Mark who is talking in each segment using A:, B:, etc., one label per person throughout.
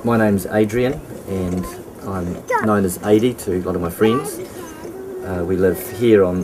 A: My name's Adrian and I'm known as Adi to a lot of my friends. We live here on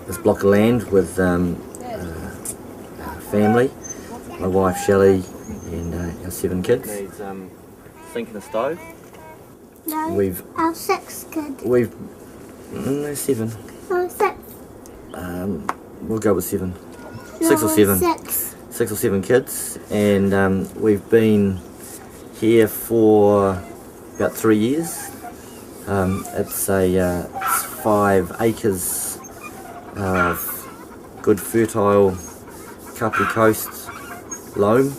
A: this block of land with family, my wife Shelley and our 7 kids. There's sink and a stove.
B: No, our 6 kids.
A: No, 7.
B: No, 6.
A: We'll go with 7.
B: No,
A: 6 or 7. 6 or 7 kids, and we've been here for about 3 years. It's 5 acres of good fertile Kapiti Coast loam.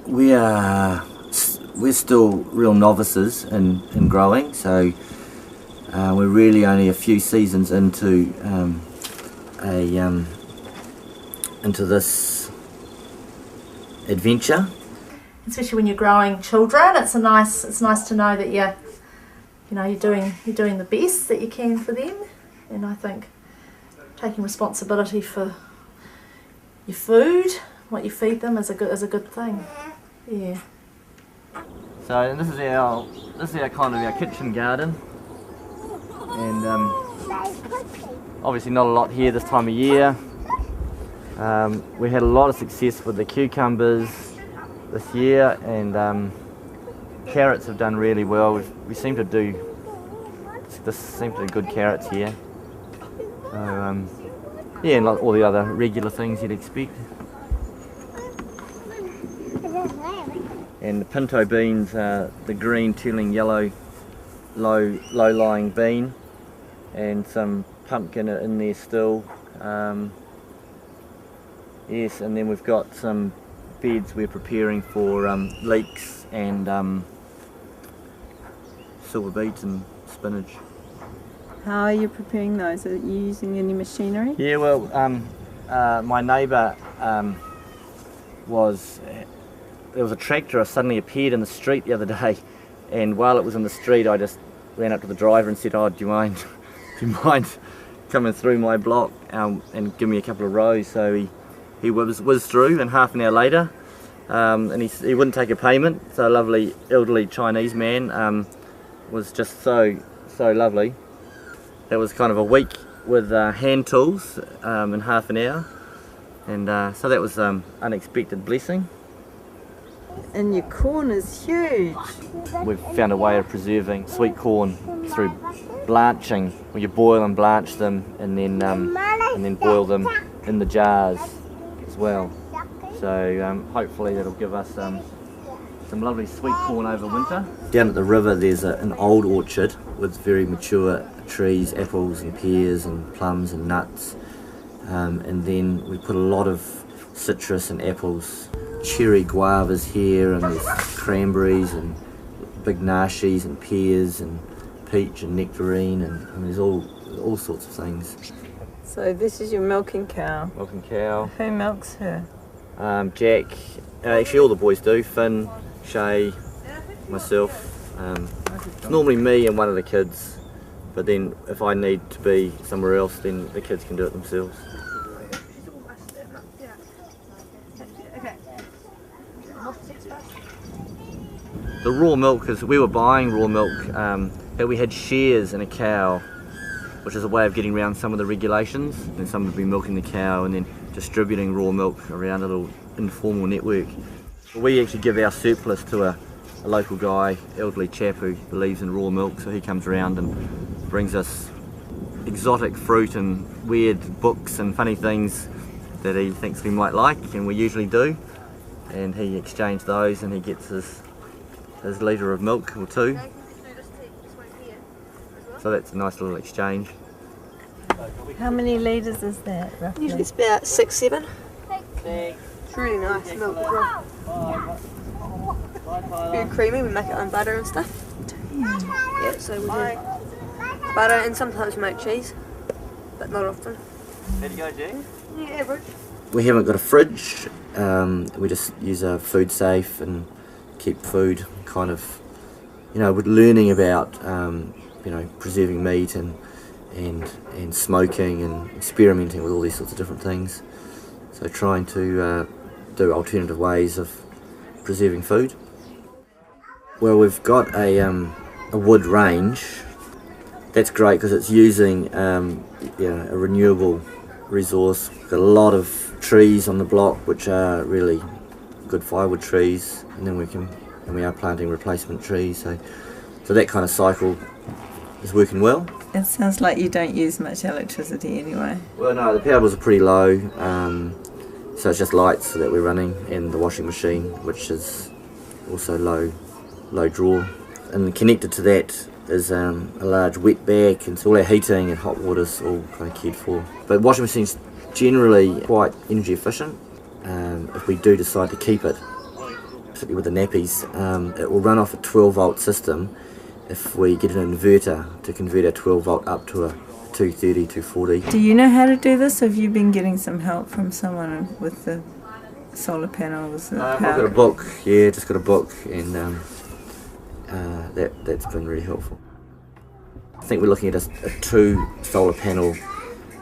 A: We're still real novices in growing, so we're really only a few seasons into this adventure.
C: Especially when you're growing children, it's nice to know that you're doing the best that you can for them, and I think taking responsibility for your food, what you feed them, is a good thing. Yeah.
A: So this is our kind of our kitchen garden, and obviously not a lot here this time of year. We had a lot of success with the cucumbers this year, and carrots have done really well. We seem to do good carrots here. So yeah, and like all the other regular things you'd expect. And the pinto beans, the green turning yellow, low-lying bean, and some pumpkin in there still. Yes, and then we've got some beds we're preparing for leeks and silver beets and spinach.
D: How are you preparing those? Are you using any machinery?
A: Yeah, well, my neighbour there was a tractor suddenly appeared in the street the other day, and while it was in the street I just ran up to the driver and said, "Oh, do you mind coming through my block and give me a couple of rows?" So he whizzed through, and half an hour later, and he wouldn't take a payment. So a lovely elderly Chinese man was just so lovely. That was kind of a week with hand tools in half an hour, and so that was unexpected blessing.
D: And your corn is huge.
A: We've found a way of preserving sweet corn through blanching, where you boil and blanch them, and then boil them in the jars as well. So hopefully that'll give us some lovely sweet corn over winter. Down at the river there's an old orchard with very mature trees, apples and pears and plums and nuts, and then we put a lot of citrus and apples, cherry guavas here, and there's cranberries and big nashis and pears and peach and nectarine, and there's all sorts of things.
D: So this is your milking cow.
A: Milking cow.
D: Who milks her?
A: Jack. Actually all the boys do. Finn, Shay, myself. It's normally me and one of the kids, but then if I need to be somewhere else, then the kids can do it themselves. The raw milk is, we were buying raw milk, but we had shares in a cow, which is a way of getting around some of the regulations, and someone would be milking the cow and then distributing raw milk around a little informal network. We actually give our surplus to a local guy, elderly chap who believes in raw milk, so he comes around and brings us exotic fruit and weird books and funny things that he thinks we might like, and we usually do, and he exchanges those and he gets his litre of milk or 2. So that's a nice little exchange.
D: How many litres is that roughly?
E: Usually it's about 6, 7. It's really nice milk as well. Very creamy, we make it on butter and stuff. Yeah, so we do butter and sometimes we make cheese, but not often.
A: There you go, Jay.
E: Yeah, average.
A: We haven't got a fridge, we just use a food safe and keep food kind of, with learning about, preserving meat and smoking and experimenting with all these sorts of different things. So trying to do alternative ways of preserving food. Well, we've got a wood range. That's great because it's using a renewable resource. We've got a lot of trees on the block which are really good firewood trees, and then we are planting replacement trees. So that kind of cycle is working well.
D: It sounds like you don't use much electricity anyway.
A: Well, no, the power bills are pretty low, so it's just lights that we're running, and the washing machine, which is also low draw. And connected to that is a large wet bag, and so all our heating and hot water's all kind of cared for. But washing machine's generally quite energy efficient. If we do decide to keep it, particularly with the nappies, it will run off a 12-volt system if we get an inverter to convert our 12-volt up to a 230, 240.
D: Do you know how to do this? Have you been getting some help from someone with the solar panels?
A: I've got a book, just got a book, and that's been really helpful. I think we're looking at a 2 solar panel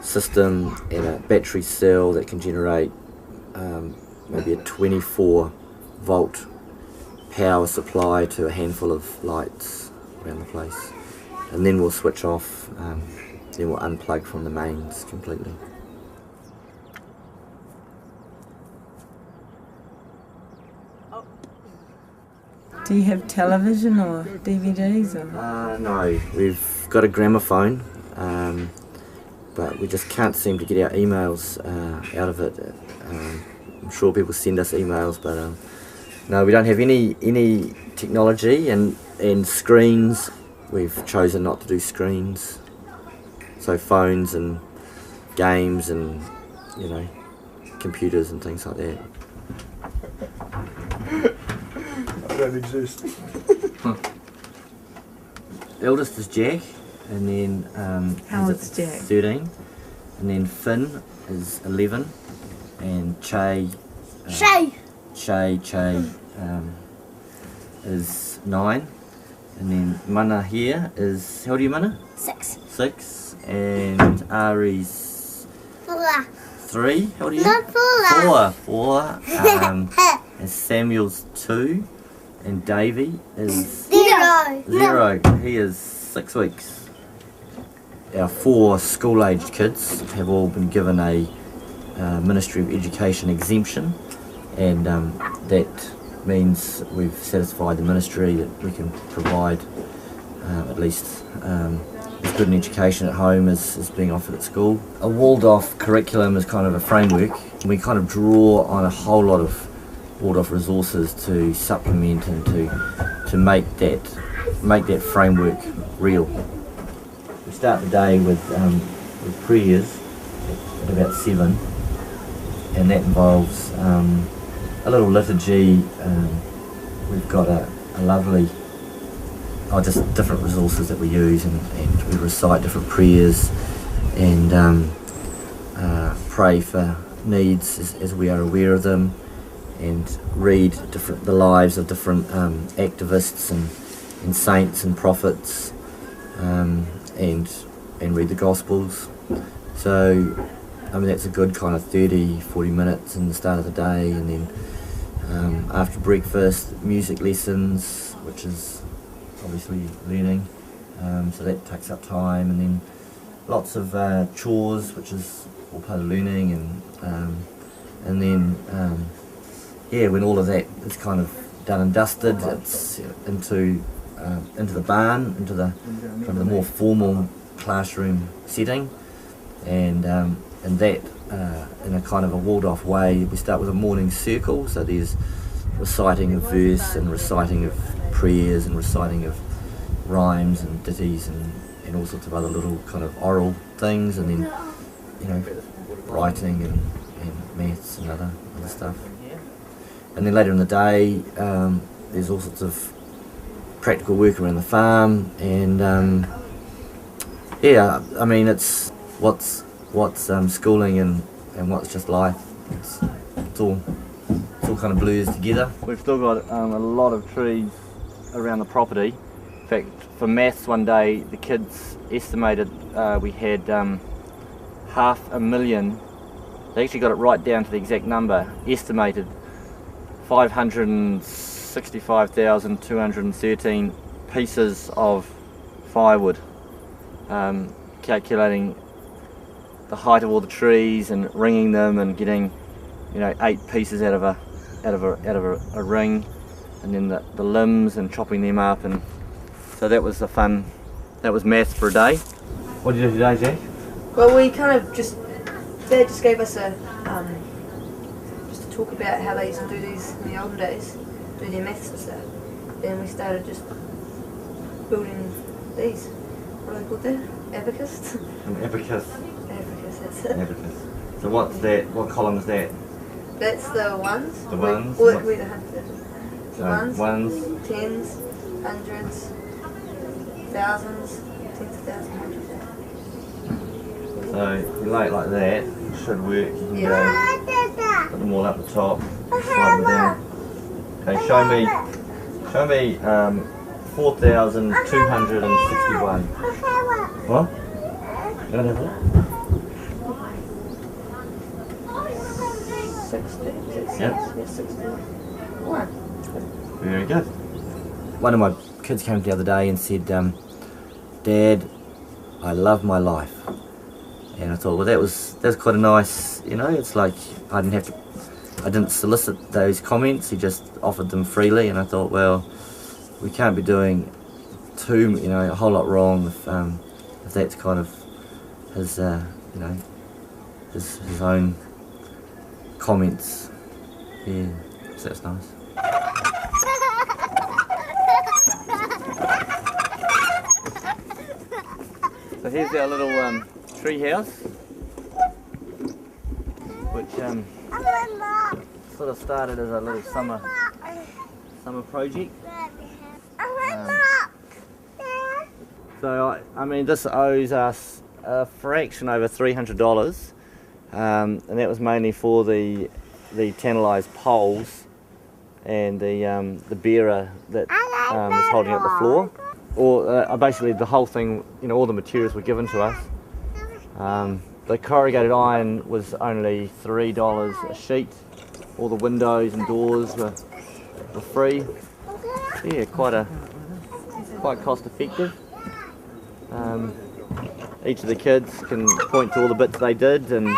A: system and a battery cell that can generate maybe a 24-volt power supply to a handful of lights around the place, and then we'll switch off, then we'll unplug from the mains completely.
D: Do you have television or DVDs? Or?
A: No, we've got a gramophone, but we just can't seem to get our emails out of it. I'm sure people send us emails, but no, we don't have any technology, and screens, we've chosen not to do screens. So phones and games and, computers and things like that.
F: I don't exist.
A: Eldest is Jack, and then
D: How old's Jack?
A: 13, and then Finn is 11, and Che is 9, and then Mana here is, how old are you, Mana? 6, and Ari's 3. How old are you?
B: Not
A: 4. And Samuel's 2, and Davey is 0. He is 6 weeks. Our 4 school-aged kids have all been given a Ministry of Education exemption, and that means we've satisfied the ministry that we can provide at least as good an education at home as being offered at school. A walled-off curriculum is kind of a framework. We kind of draw on a whole lot of walled-off resources to supplement and to make that framework real. We start the day with prayers at about 7, and that involves a little liturgy. We've got a lovely, just different resources that we use, and we recite different prayers and pray for needs as we are aware of them, and read the lives of different activists and saints and prophets, and read the Gospels. So that's a good kind of 30-40 minutes in the start of the day, and then after breakfast, music lessons, which is obviously learning, so that takes up time, and then lots of chores, which is all part of learning, and then when all of that is kind of done and dusted, it's into the barn, into the kind of the more formal classroom setting, and that in a kind of a walled-off way, we start with a morning circle. So there's reciting of verse and reciting of prayers and reciting of rhymes and ditties and all sorts of other little kind of oral things, and then writing and maths and other stuff. And then later in the day, there's all sorts of practical work around the farm, and it's what's schooling and what's just life. It's all kind of blurs together. We've still got a lot of trees around the property. In fact, for maths one day, the kids estimated we had 500,000. They actually got it right down to the exact number, estimated 565,213 pieces of firewood, calculating the height of all the trees and ringing them and getting, you know, 8 pieces out of a ring, and then the limbs and chopping them up, and so that was that was maths for a day. What did you do today, Jack?
E: Well, we kind of Dad just gave us a just to talk about how they used to do these in the olden days, do their maths and stuff. Then we started just building these. What are they called there? Abacus?
A: An abacus.
E: Abacus, that's it.
A: Abacus. So what's that? What column is that?
E: That's the ones.
A: The ones?
E: Or it could be the hundreds. The
A: So
E: ones,
A: ones.
E: tens, hundreds, thousands, tens of thousands, hundreds.
A: So if you lay it like that, it should work. You can go put them all up the top, slide them down. Okay, show me 4,261. What? You don't have that?
E: 16.
A: Yep.
E: Yes, 61.
A: Very good. One of my kids came the other day and said, Dad, I love my life. And I thought, well, that's quite a nice, you know, it's like I didn't solicit those comments, he just offered them freely, and I thought, well, we can't be doing a whole lot wrong if that's kind of his, you know, his own comments. Yeah, so that's nice. So here's our little tree house, which sort of started as a little summer project. So I mean, this owes us a fraction over $300, and that was mainly for the tantalised poles and the bearer that was holding up the floor. Or basically the whole thing, you know, all the materials were given to us. The corrugated iron was only $3 a sheet. All the windows and doors were free. Yeah, quite cost effective. Each of the kids can point to all the bits they did and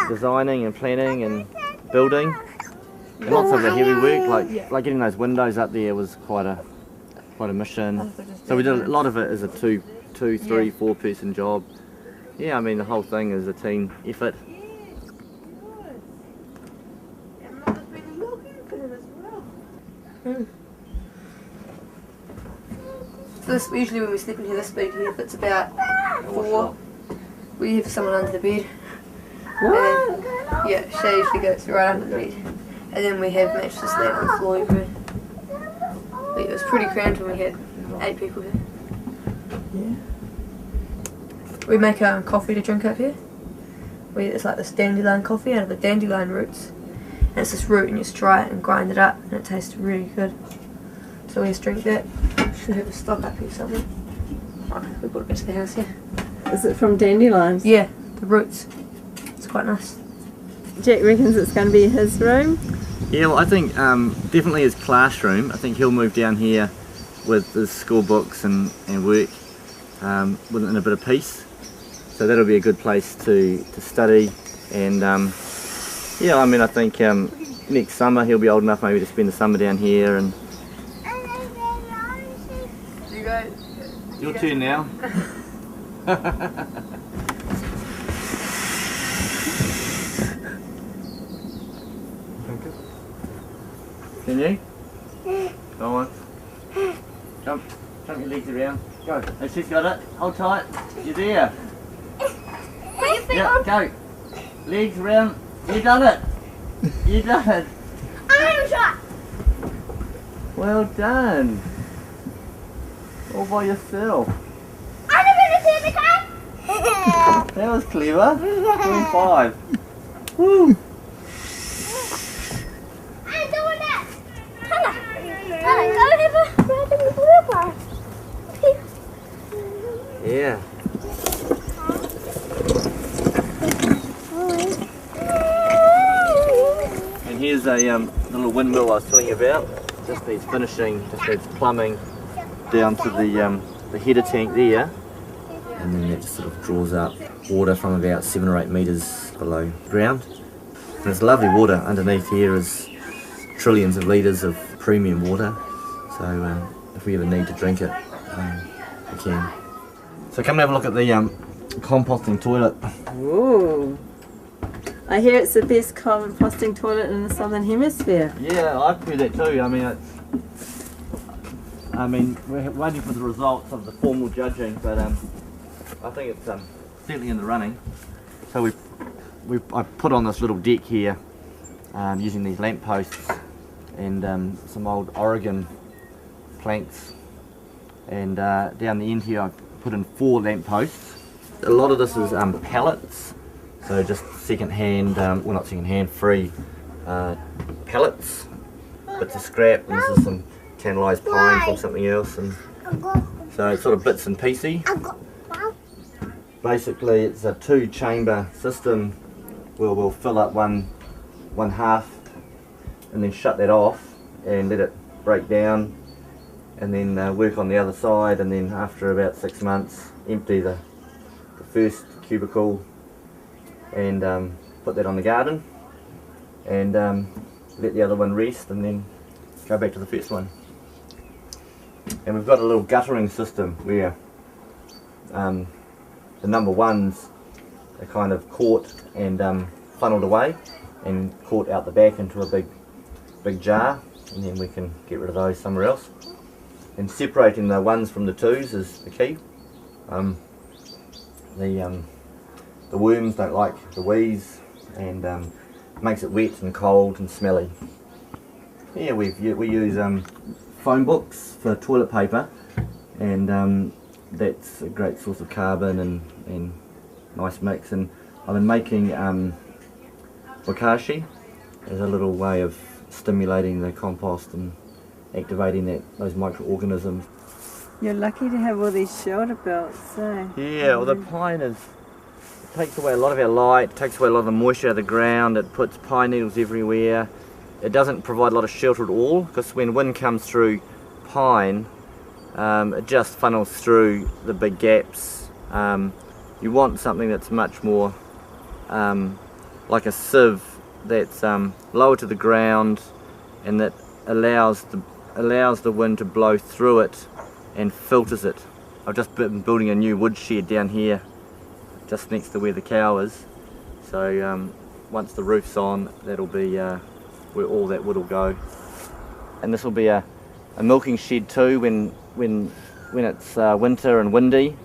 A: designing and planning and building. And lots of the heavy work, like getting those windows up there was quite a mission. So we did a lot of it as a 2, 3, 4 person job. Yeah, I mean the whole thing is a team effort.
E: So this, usually when we sleep in here, this bed here, if it's about 4, we have someone under the bed. And yeah, Shay usually goes right under the bed. And then we have mattresses laid on the floor everywhere. But it was pretty cramped when we had 8 people here.
D: Yeah.
E: We make coffee to drink up here. It's like this dandelion coffee out of the dandelion roots. And it's this root and you just dry it and grind it up and it tastes really good. So we just drink that. Should have a stock up here somewhere. Oh, we brought it back to the house, yeah.
D: Is it from dandelions?
E: Yeah, the roots. It's quite nice.
D: Jack reckons it's going to be his room.
A: Yeah, well I think definitely his classroom. I think he'll move down here with his school books and work within a bit of peace. So that'll be a good place to study. And yeah, I mean I think next summer he'll be old enough maybe to spend the summer down here. And
E: You go.
A: your turn now. Can you? Go on. Jump your legs around. Go. Oh, she's got it. Hold tight. You're there. Yeah, go. Legs around. You done it. You done it. Well done. All by yourself. That was clever. 25. Woo. Yeah. And here's a the little windmill I was telling you about. Just needs finishing, just needs plumbing down to the header tank there. And then that just sort of draws up water from about 7 or 8 metres below ground. And it's lovely water. Underneath here is trillions of litres of premium water. So if we ever need to drink it, we can. So come and have a look at the composting toilet.
D: Ooh. I hear it's the best composting toilet in the Southern Hemisphere.
A: Yeah, I've heard that too. I mean, we're waiting for the results of the formal judging, but I think it's certainly in the running. So I put on this little deck here using these lamp posts and some old Oregon planks, and down the end here I've put in 4 lamp posts. A lot of this is pallets, so just second-hand, well not second-hand, free pallets, bits of scrap, and this is some tantalised pine from something else, and so it's sort of bits and pieces. Basically it's a 2-chamber system where we'll fill up one half and then shut that off and let it break down, and then work on the other side, and then after about 6 months empty the first cubicle and put that on the garden, and let the other one rest, and then go back to the first one. And we've got a little guttering system where the number ones are kind of caught and funneled away and caught out the back into a big jar, and then we can get rid of those somewhere else. And separating the ones from the twos is the key. The worms don't like the wees, and makes it wet and cold and smelly. Yeah, we use phone books for toilet paper, and that's a great source of carbon and nice mix. And I've been making bokashi as a little way of stimulating the compost and activating those microorganisms.
D: You're lucky to have all these shelter belts, eh?
A: Yeah, well the pine takes away a lot of our light, takes away a lot of the moisture out of the ground, it puts pine needles everywhere. It doesn't provide a lot of shelter at all, because when wind comes through pine, it just funnels through the big gaps. You want something that's much more like a sieve, that's lower to the ground and that allows the wind to blow through it and filters it. I've just been building a new wood shed down here just next to where the cow is, so once the roof's on, that'll be where all that wood will go. And this will be a milking shed too. When it's winter and windy,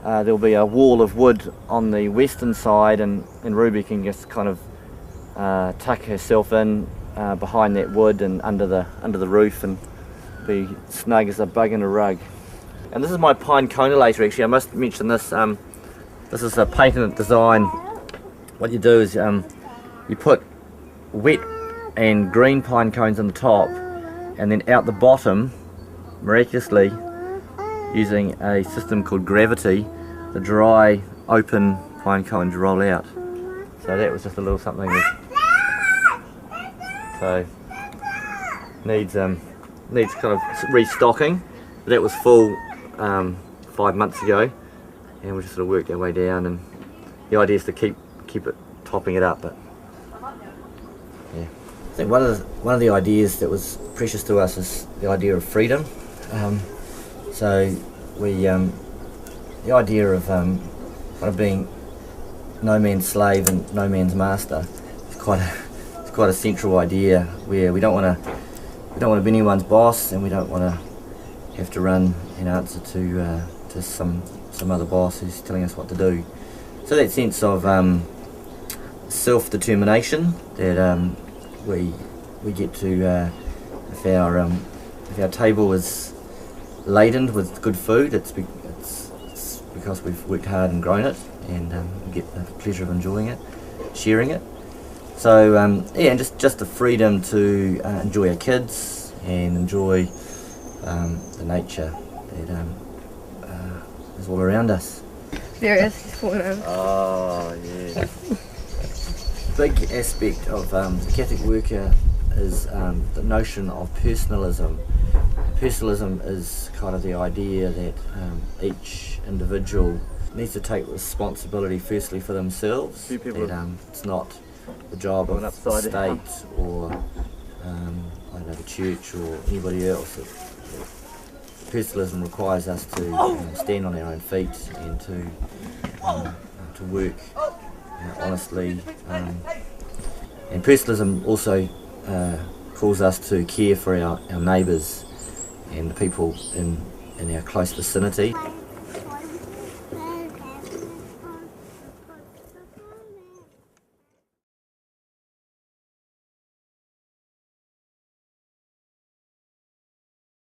A: there'll be a wall of wood on the western side, and Ruby can just kind of tuck herself in behind that wood and under the roof and be snug as a bug in a rug. And this is my pine conolator. Actually, I must mention this. This is a patented design. What you do is you put wet and green pine cones on the top, and then out the bottom, miraculously, using a system called gravity, the dry open pine cones roll out. So that was just a little something so needs kind of restocking. But that was full 5 months ago, and we just sort of worked our way down, and the idea is to keep it topping it up. But yeah, I think one of the ideas that was precious to us is the idea of freedom. So we the idea of kind of being no man's slave and no man's master is quite a central idea, where we don't want to be anyone's boss, and we don't want to have to run in answer to some other boss who's telling us what to do. So that sense of self-determination that we get to, if our table is laden with good food, it's because we've worked hard and grown it, and we get the pleasure of enjoying it, sharing it. So yeah, and just the freedom to enjoy our kids and enjoy the nature that is all around us.
E: There it is, he's falling over.
A: Oh yeah. Big aspect of the Catholic worker is the notion of personalism. Personalism is kind of the idea that each individual needs to take responsibility firstly for themselves. That it's not the job of the state or I don't know, the church or anybody else. Personalism requires us to stand on our own feet and to work honestly. And personalism also calls us to care for our neighbours and the people in our close vicinity.